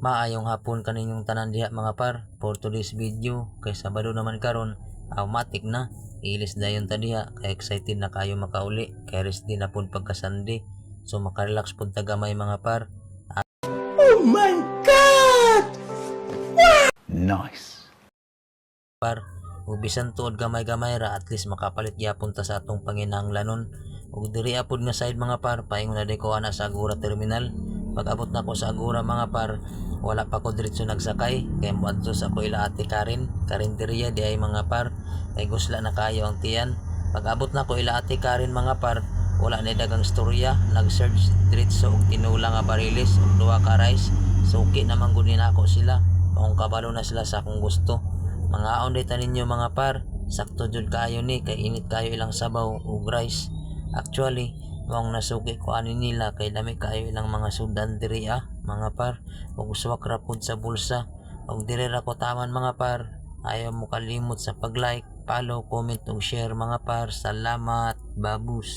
Maayong hapon kaninyong tanan diha mga par. For today's video kay Sabado naman karon, automatic na ilis dayon ta diha kay excited na kayo makauli kay rest din na pud pagka Sunday. So makarelax pud ta gamay mga par. Oh my God! Nice. Par ug bisan tuod gamay-gamay ra at least makapalit gyapon ta sa atong panginahanglanon. Ug diri apod nga side mga par, paingon na ko ana sa Agora Terminal. Pag abot na ko sa Agora mga par, wala pa ko diretso nagsakay kay moadto sa ko ila ate Karinteriya di ay mga par, kay gusla na kayo ang tiyan. Pag abot na ko ila ate Karin mga par, wala na dagang storya, nag-search diretso og tinula nga bariles ug duha ka rice. Suki naman gud nako sila, maong kabalo na sila sa akong gusto. Mga aon dita ninyo mga par, sakto jud kayo ni kay init kayo ilang sabaw ug rice. Actually, maong nasuki ko ani nila kay dami kayo ilang mga sudan diri mga par, ug swak ra pud sa bulsa. Ug diri ra ko taman mga par. Ayaw mo kalimot sa pag-like, follow, comment ug share mga par. Salamat, babus.